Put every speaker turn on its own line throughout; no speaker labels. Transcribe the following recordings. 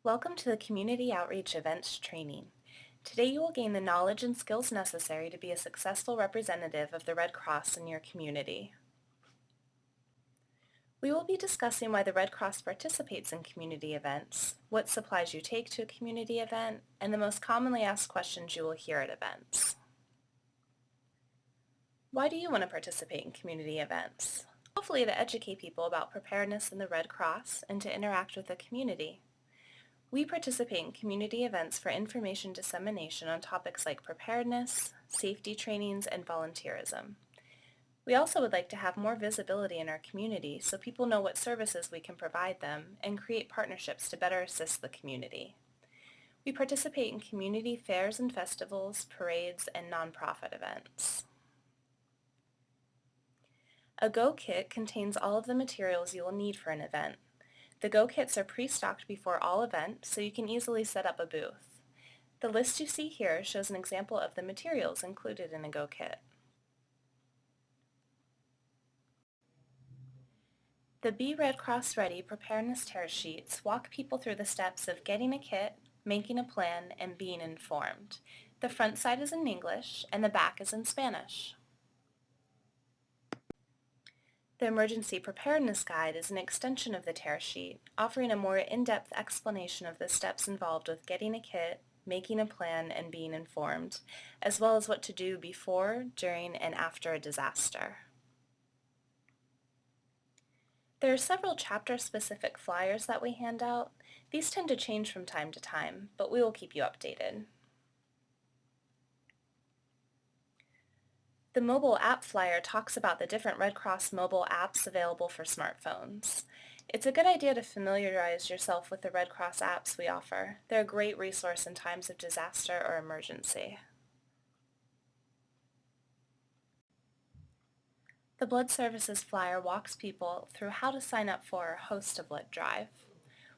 Welcome to the Community Outreach Events Training. Today you will gain the knowledge and skills necessary to be a successful representative of the Red Cross in your community. We will be discussing why the Red Cross participates in community events, what supplies you take to a community event, and the most commonly asked questions you will hear at events. Why do you want to participate in community events? Hopefully to educate people about preparedness in the Red Cross and to interact with the community. We participate in community events for information dissemination on topics like preparedness, safety trainings, and volunteerism. We also would like to have more visibility in our community so people know what services we can provide them and create partnerships to better assist the community. We participate in community fairs and festivals, parades, and nonprofit events. A Go Kit contains all of the materials you will need for an event. The Go Kits are pre-stocked before all events, so you can easily set up a booth. The list you see here shows an example of the materials included in a Go Kit. The Be Red Cross Ready preparedness tear sheets walk people through the steps of getting a kit, making a plan, and being informed. The front side is in English, and the back is in Spanish. The Emergency Preparedness Guide is an extension of the tear sheet, offering a more in-depth explanation of the steps involved with getting a kit, making a plan, and being informed, as well as what to do before, during, and after a disaster. There are several chapter-specific flyers that we hand out. These tend to change from time to time, but we will keep you updated. The mobile app flyer talks about the different Red Cross mobile apps available for smartphones. It's a good idea to familiarize yourself with the Red Cross apps we offer. They're a great resource in times of disaster or emergency. The Blood Services flyer walks people through how to sign up for or host a blood drive.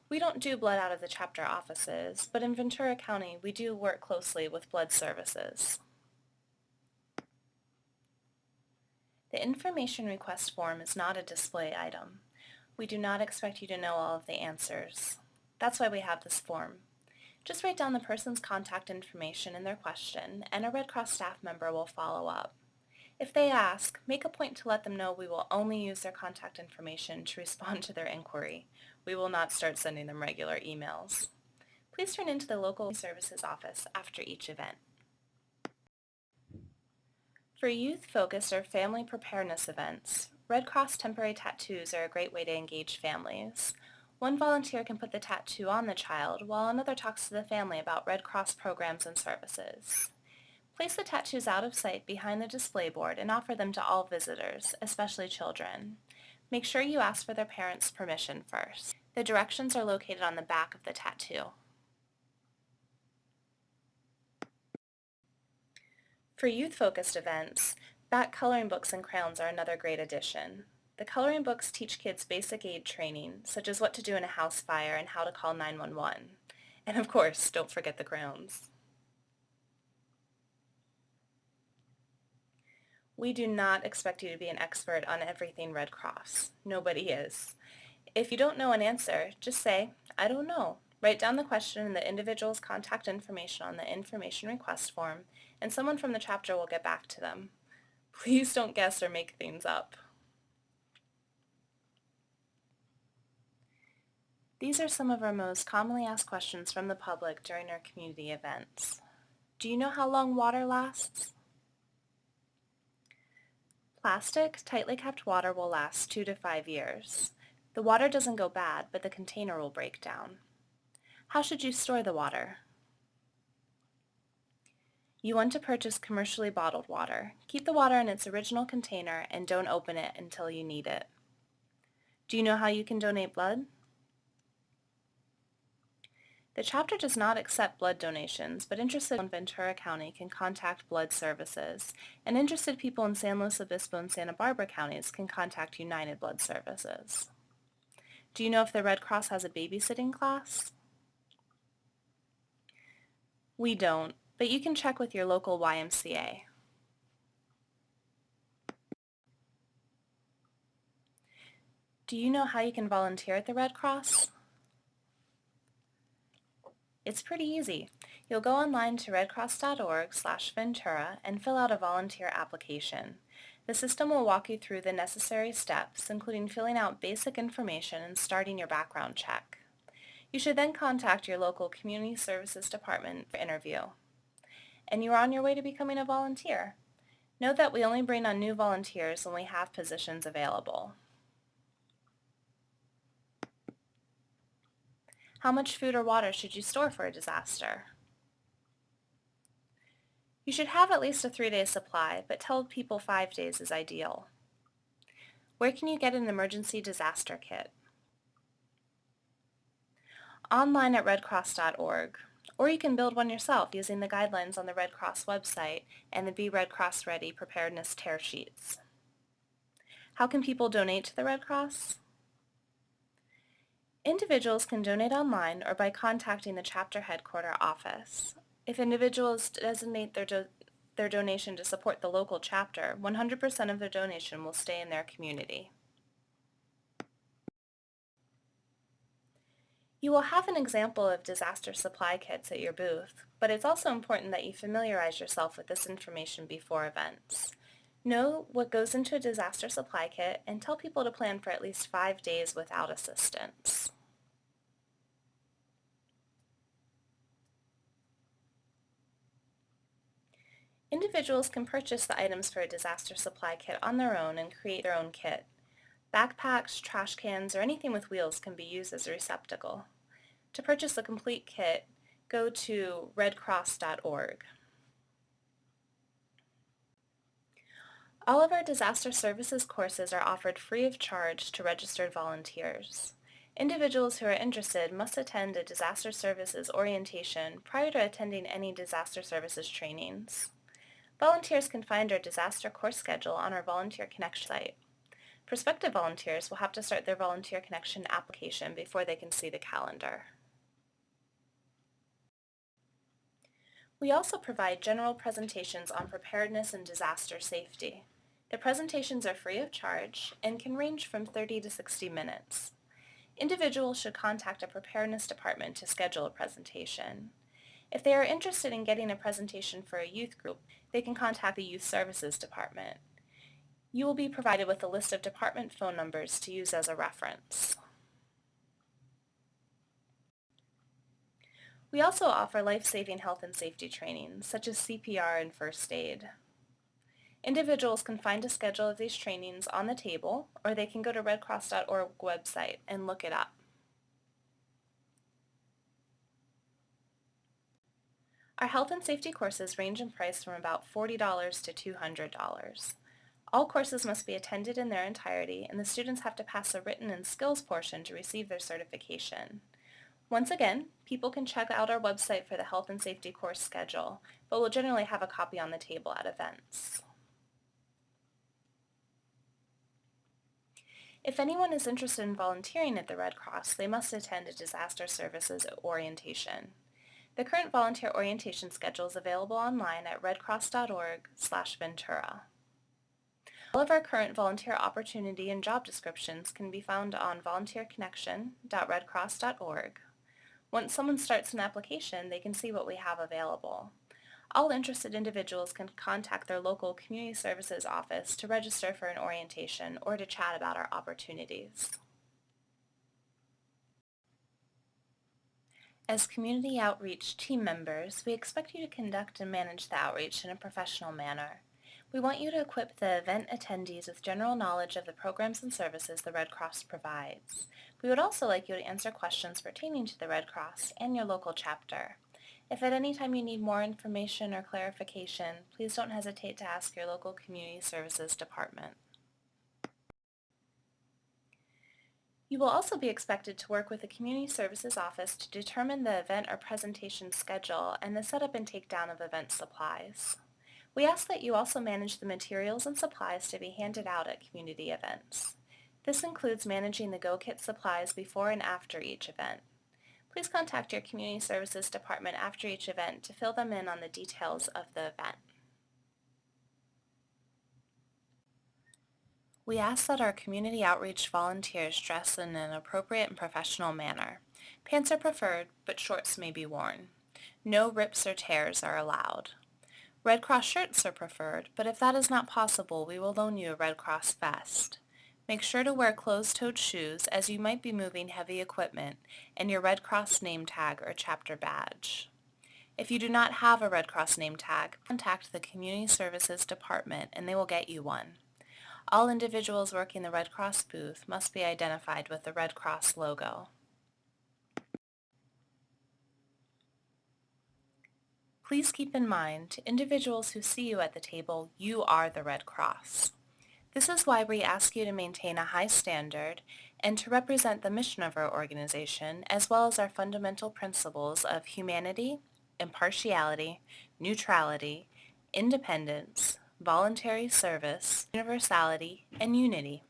We don't do blood out of the chapter offices, but in Ventura County we do work closely with Blood Services. The information request form is not a display item. We do not expect you to know all of the answers. That's why we have this form. Just write down the person's contact information and their question, and a Red Cross staff member will follow up. If they ask, make a point to let them know we will only use their contact information to respond to their inquiry. We will not start sending them regular emails. Please turn into the local services office after each event. For youth-focused or family preparedness events, Red Cross temporary tattoos are a great way to engage families. One volunteer can put the tattoo on the child, while another talks to the family about Red Cross programs and services. Place the tattoos out of sight behind the display board and offer them to all visitors, especially children. Make sure you ask for their parents' permission first. The directions are located on the back of the tattoo. For youth-focused events, back coloring books and crayons are another great addition. The coloring books teach kids basic aid training, such as what to do in a house fire and how to call 911. And of course, don't forget the crayons. We do not expect you to be an expert on everything Red Cross. Nobody is. If you don't know an answer, just say, "I don't know." Write down the question and the individual's contact information on the information request form, and someone from the chapter will get back to them. Please don't guess or make things up. These are some of our most commonly asked questions from the public during our community events. Do you know how long water lasts? Plastic, tightly kept water will last 2 to 5 years. The water doesn't go bad, but the container will break down. How should you store the water? You want to purchase commercially bottled water. Keep the water in its original container and don't open it until you need it. Do you know how you can donate blood? The chapter does not accept blood donations, but interested people in Ventura County can contact Blood Services, and interested people in San Luis Obispo and Santa Barbara counties can contact United Blood Services. Do you know if the Red Cross has a babysitting class? We don't, but you can check with your local YMCA. Do you know how you can volunteer at the Red Cross? It's pretty easy. You'll go online to redcross.org/Ventura and fill out a volunteer application. The system will walk you through the necessary steps, including filling out basic information and starting your background check. You should then contact your local Community Services Department for interview. And you are on your way to becoming a volunteer. Note that we only bring on new volunteers when we have positions available. How much food or water should you store for a disaster? You should have at least a 3-day supply, but tell people 5 days is ideal. Where can you get an emergency disaster kit? Online at redcross.org, or you can build one yourself using the guidelines on the Red Cross website and the Be Red Cross Ready preparedness tear sheets. How can people donate to the Red Cross? Individuals can donate online or by contacting the chapter headquarters office. If individuals designate their donation to support the local chapter, 100% of their donation will stay in their community. You will have an example of disaster supply kits at your booth, but it's also important that you familiarize yourself with this information before events. Know what goes into a disaster supply kit and tell people to plan for at least 5 days without assistance. Individuals can purchase the items for a disaster supply kit on their own and create their own kit. Backpacks, trash cans, or anything with wheels can be used as a receptacle. To purchase a complete kit, go to redcross.org. All of our disaster services courses are offered free of charge to registered volunteers. Individuals who are interested must attend a disaster services orientation prior to attending any disaster services trainings. Volunteers can find our disaster course schedule on our Volunteer Connection site. Prospective volunteers will have to start their Volunteer Connection application before they can see the calendar. We also provide general presentations on preparedness and disaster safety. The presentations are free of charge and can range from 30 to 60 minutes. Individuals should contact a preparedness department to schedule a presentation. If they are interested in getting a presentation for a youth group, they can contact the Youth Services Department. You will be provided with a list of department phone numbers to use as a reference. We also offer life-saving health and safety training, such as CPR and first aid. Individuals can find a schedule of these trainings on the table, or they can go to redcross.org website and look it up. Our health and safety courses range in price from about $40 to $200. All courses must be attended in their entirety, and the students have to pass a written and skills portion to receive their certification. Once again, people can check out our website for the health and safety course schedule, but we'll generally have a copy on the table at events. If anyone is interested in volunteering at the Red Cross, they must attend a disaster services orientation. The current volunteer orientation schedule is available online at redcross.org/Ventura. All of our current volunteer opportunity and job descriptions can be found on volunteerconnection.redcross.org. Once someone starts an application, they can see what we have available. All interested individuals can contact their local community services office to register for an orientation or to chat about our opportunities. As community outreach team members, we expect you to conduct and manage the outreach in a professional manner. We want you to equip the event attendees with general knowledge of the programs and services the Red Cross provides. We would also like you to answer questions pertaining to the Red Cross and your local chapter. If at any time you need more information or clarification, please don't hesitate to ask your local community services department. You will also be expected to work with the Community Services Office to determine the event or presentation schedule and the setup and takedown of event supplies. We ask that you also manage the materials and supplies to be handed out at community events. This includes managing the Go-Kit supplies before and after each event. Please contact your Community Services Department after each event to fill them in on the details of the event. We ask that our community outreach volunteers dress in an appropriate and professional manner. Pants are preferred, but shorts may be worn. No rips or tears are allowed. Red Cross shirts are preferred, but if that is not possible, we will loan you a Red Cross vest. Make sure to wear closed-toed shoes as you might be moving heavy equipment and your Red Cross name tag or chapter badge. If you do not have a Red Cross name tag, contact the Community Services Department and they will get you one. All individuals working the Red Cross booth must be identified with the Red Cross logo. Please keep in mind, to individuals who see you at the table, you are the Red Cross. This is why we ask you to maintain a high standard and to represent the mission of our organization, as well as our fundamental principles of humanity, impartiality, neutrality, independence, voluntary service, universality, and unity.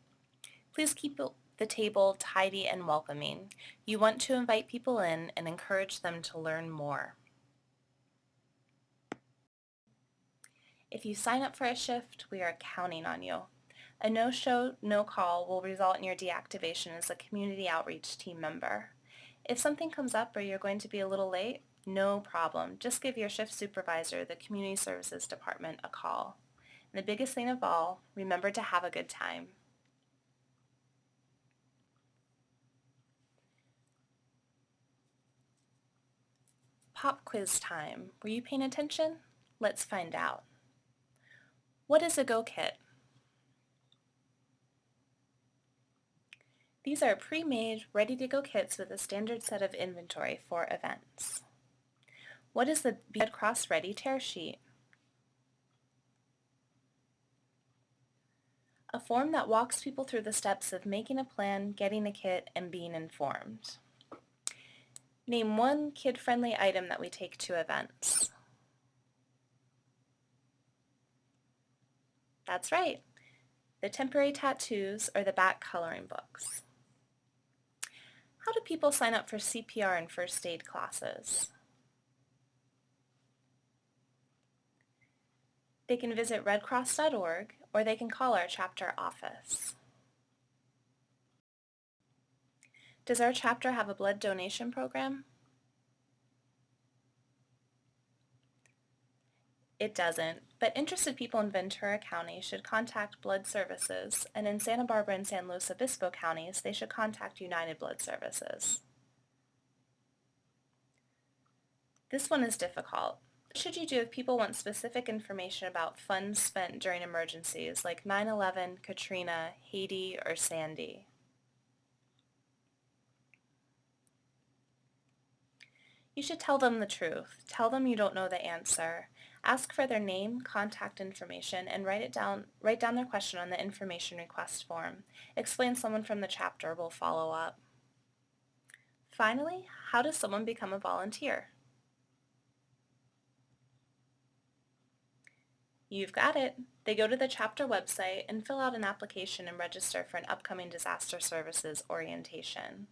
Please keep the table tidy and welcoming. You want to invite people in and encourage them to learn more. If you sign up for a shift, we are counting on you. A no-show, no-call will result in your deactivation as a community outreach team member. If something comes up or you're going to be a little late, no problem. Just give your shift supervisor, the Community Services Department, a call. And the biggest thing of all, remember to have a good time. Pop quiz time. Were you paying attention? Let's find out. What is a Go Kit? These are pre-made, ready-to-go kits with a standard set of inventory for events. What is the Red Cross Ready tear sheet? A form that walks people through the steps of making a plan, getting a kit, and being informed. Name one kid-friendly item that we take to events. That's right, the temporary tattoos or the back coloring books. How do people sign up for CPR and first aid classes? They can visit redcross.org or they can call our chapter office. Does our chapter have a blood donation program? It doesn't, but interested people in Ventura County should contact Blood Services, and in Santa Barbara and San Luis Obispo counties, they should contact United Blood Services. This one is difficult. What should you do if people want specific information about funds spent during emergencies like 9/11, Katrina, Haiti, or Sandy? You should tell them the truth. Tell them you don't know the answer. Ask for their name, contact information, and write down their question on the information request form. Explain someone from the chapter will follow up. Finally, how does someone become a volunteer? You've got it. They go to the chapter website and fill out an application and register for an upcoming disaster services orientation.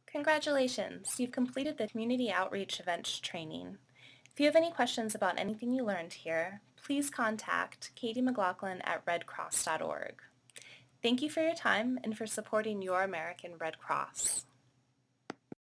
Congratulations! You've completed the Community Outreach Events training. If you have any questions about anything you learned here, please contact Katie McLaughlin at redcross.org. Thank you for your time and for supporting your American Red Cross.